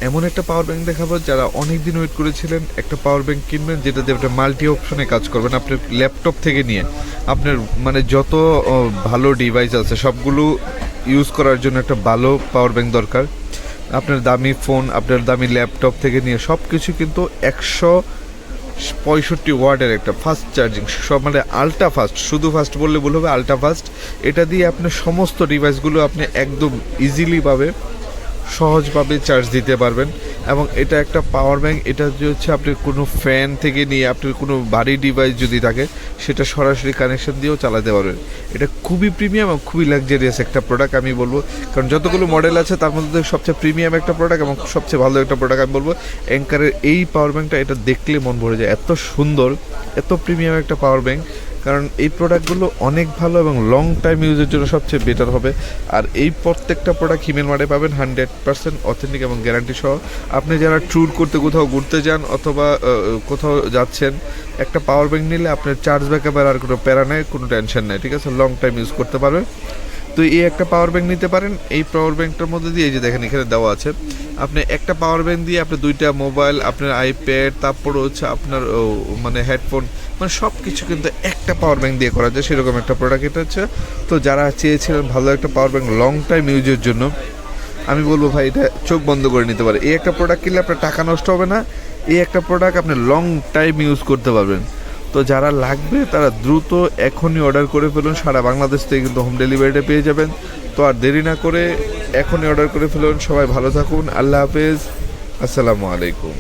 এমন একটা power bank দেখাবো যারা অনেক দিন ওয়েট করেছিলেন একটা পাওয়ার ব্যাংক কিনবেন যেটা দিয়ে একটা মাল্টি অপশনে কাজ করবেন। আপনার ল্যাপটপ থেকে নিয়ে আপনার মানে যত ভালো ডিভাইস আছে সবগুলো ইউজ করার জন্য একটা ভালো পাওয়ার ব্যাংক দরকার। আপনার দামি ফোন, আপনার দামি ল্যাপটপ থেকে নিয়ে সব কিছু কিন্তু 165 ওয়াটের একটা ফাস্ট চার্জিং, সব মানে আলট্রা ফাস্ট, শুধু ফাস্ট বললে ভুল হবে, আলট্রা ফাস্ট। এটা দিয়ে আপনার সমস্ত ডিভাইসগুলো আপনি একদম ইজিলিভাবে সহজভাবে চার্জ দিতে পারবেন। এবং এটা একটা পাওয়ার ব্যাংক, এটা যে হচ্ছে আপনি কোনো ফ্যান থেকে নিয়ে আপনার কোনো ভারী ডিভাইস যদি থাকে সেটা সরাসরি কানেকশন দিয়েও চালাতে পারবেন। এটা খুবই প্রিমিয়াম এবং খুবই লাক্সারিয়াস একটা প্রোডাক্ট আমি বলবো, কারণ যতগুলো মডেল আছে তার মধ্যে সবচেয়ে প্রিমিয়াম একটা প্রোডাক্ট এবং সবচেয়ে ভালো একটা প্রোডাক্ট আমি বলবো অ্যাঙ্কারের এই পাওয়ার ব্যাংকটা। এটা দেখলে মন ভরে যায়, এত সুন্দর, এত প্রিমিয়াম একটা পাওয়ার ব্যাংক। কারণ এই প্রোডাক্টগুলো অনেক ভালো এবং লং টাইম ইউজের জন্য সবচেয়ে বেটার হবে। আর এই প্রত্যেকটা প্রোডাক্ট হিমেল মার্টে পাবেন 100% অথেন্টিক এবং গ্যারান্টি সহ। আপনি যারা ট্যুর করতে কোথাও ঘুরতে যান অথবা কোথাও যাচ্ছেন, একটা পাওয়ার ব্যাংক নিলে আপনার চার্জ ব্যাকআপের আর কোনো প্যারা নেই, কোনো টেনশন নেই, ঠিক আছে, লং টাইম ইউজ করতে পারবেন। তো এই একটা পাওয়ার ব্যাংক নিতে পারেন। এই পাওয়ার ব্যাংকটার মধ্যে দিয়ে এই যে দেখেন এখানে দেওয়া আছে, আপনি একটা পাওয়ার ব্যাংক দিয়ে আপনি দুইটা মোবাইল, আপনার আইপ্যাড, তারপরে হচ্ছে আপনার মানে হেডফোন, মানে সব কিছু কিন্তু একটা পাওয়ার ব্যাংক দিয়ে করা যায়, সেরকম একটা প্রোডাক্ট এটা হচ্ছে। তো যারা চেয়েছিলেন ভালো একটা পাওয়ার ব্যাংক লং টাইম ইউজের জন্য, আমি বলবো ভাই এটা চোখ বন্ধ করে নিতে পারে। এই একটা প্রোডাক্ট কিনলে আপনার টাকা নষ্ট হবে না, এই একটা প্রোডাক্ট আপনি লং টাইম ইউজ করতে পারবেন। তো যারা লাগবে তারা দ্রুত এখনই অর্ডার করে ফেলুন, সারা বাংলাদেশ থেকে কিন্তু হোম ডেলিভারিটা পেয়ে যাবেন। তো আর দেরি না করে এখনই অর্ডার করে ফেলুন। সবাই ভালো থাকুন, আল্লাহ হাফেজ, আসসালামু আলাইকুম।